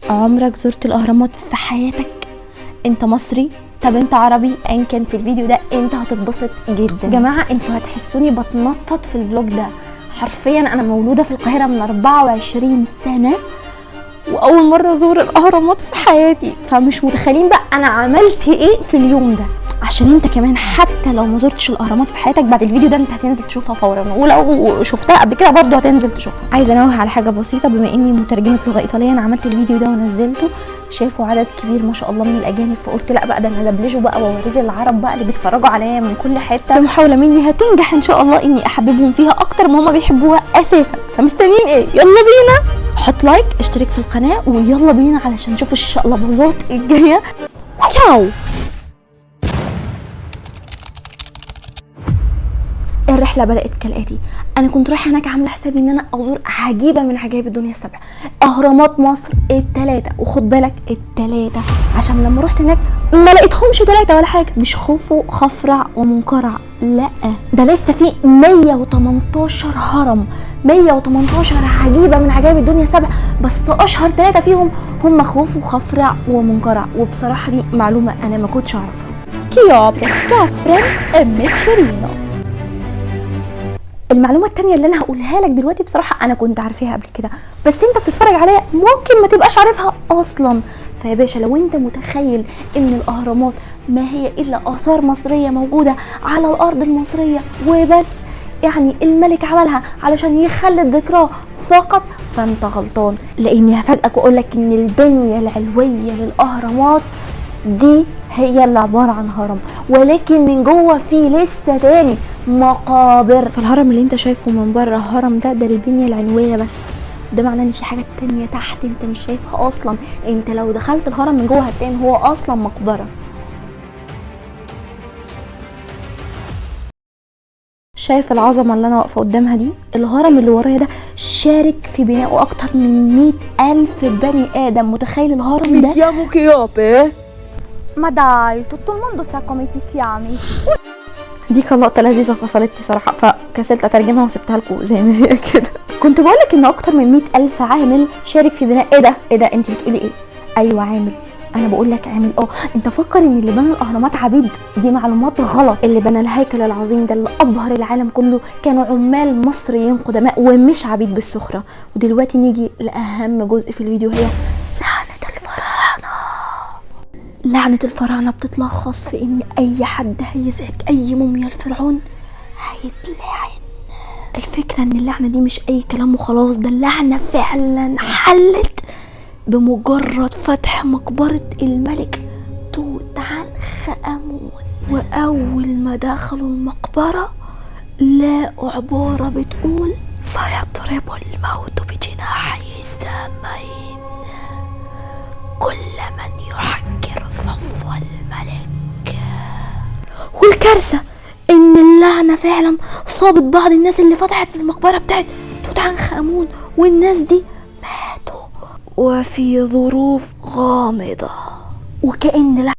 عمرك زرت الاهرامات في حياتك؟ انت مصري؟ طب انت عربي؟ ايا كان في الفيديو ده انت هتتبسط جدا. يا جماعه انتوا هتحسوني بتنطط في الفلوج ده. حرفيا انا مولوده في القاهره من 24 سنه واول مره ازور الاهرامات في حياتي، فمش متخيلين بقى انا عملت ايه في اليوم ده. عشان انت كمان حتى لو ما زرتش الاهرامات في حياتك بعد الفيديو ده انت هتنزل تشوفها فورا، ولو شفتها قبل كده برضه هتنزل تشوفها. عايزه انوه على حاجه بسيطه، بما اني مترجمه لغه ايطاليه انا عملت الفيديو ده ونزلته، شافوا عدد كبير ما شاء الله من الاجانب، فقلت لا بقى ده انا ادبلجه بقى واوريه للعرب بقى اللي بيتفرجوا عليا من كل حته، في محاوله مني هتنجح ان شاء الله اني احببهم فيها اكتر ما هم بيحبوها اساسا. فمستنيين ايه؟ يلا بينا، حط لايك، اشترك في القناه، ويلا بينا علشان نشوف الشقلباظات الجايه. تشاو. الرحله بدات كالاتي. انا كنت رايحه هناك عامله حسابي ان انا ازور عجيبه من عجائب الدنيا السبع، اهرامات مصر الثلاثه، وخد بالك الثلاثه عشان لما رحت هناك ما لقيتهمش ثلاثه ولا حاجه، مش خوفو خفرع ومنقرع، لا ده لسه في 118 هرم، 118 عجيبه من عجائب الدنيا السبع، بس اشهر ثلاثه فيهم هم خوفو وخفرع ومنقرع، وبصراحه دي معلومه انا ما كنتش اعرفها. كيوبو كافرن ميتشيرينو. المعلومه التانية اللي انا هقولها لك دلوقتي بصراحه انا كنت عارفاها قبل كده، بس انت بتتفرج عليها ممكن ما تبقاش عارفها اصلا. فيا باشا لو انت متخيل ان الاهرامات ما هي الا اثار مصريه موجوده على الارض المصريه وبس، يعني الملك عملها علشان يخلد ذكراه فقط، فانت غلطان، لاني هفاجئك واقول لك ان البنيه العلويه للاهرامات دي هي اللي عباره عن هرم، ولكن من جوه في لسه تاني مقابر. فالهرم اللي انت شايفه من بره الهرم ده البنيه العلويه بس، ده معناه ان في حاجات تانية تحت انت مش شايفها اصلا. انت لو دخلت الهرم من جوه هتلاقي ان هو اصلا مقبره. شايف العظمه اللي انا واقفه قدامها دي؟ الهرم اللي ورايا ده شارك في بنائه اكتر من 100,000 بني ادم. متخيل الهرم ده؟ chiamo Chiope? Ma dai, tutto il mondo sa come ti chiami. دي كان لقطه لذيذه فصلتني صراحه، فكسلت اترجمها وسبتها لكم زي ما هي كده. كنت بقولك ان اكتر من 100,000 عامل شارك في بناء. ايه ده انت بتقولي ايه؟ ايوه عامل، انا بقول لك عامل. انت فكر ان اللي بنى الاهرامات عبيد، دي معلومات غلط. اللي بنى الهيكل العظيم ده اللي ابهر العالم كله كانوا عمال مصريين قدماء ومش عبيد بالسخره. ودلوقتي نيجي لاهم جزء في الفيديو، هي لعنه الفراعنه. لعنه الفراعنه بتتلخص في ان اي حد هيزعج اي موميا الفرعون هيتلعن. الفكره ان اللعنه دي مش اي كلام وخلاص، ده اللعنه فعلا حلت بمجرد فتح مقبرة الملك توت عنخ آمون. وأول ما دخلوا المقبرة لقوا عبارة بتقول: سيضرب الموت بجناحيه السامين كل من يحكر صفو الملك. والكارثة إن اللعنة فعلا صابت بعض الناس اللي فتحت المقبرة بتاعت توت عنخ آمون، والناس دي ماتوا وفي ظروف غامضة، وكأن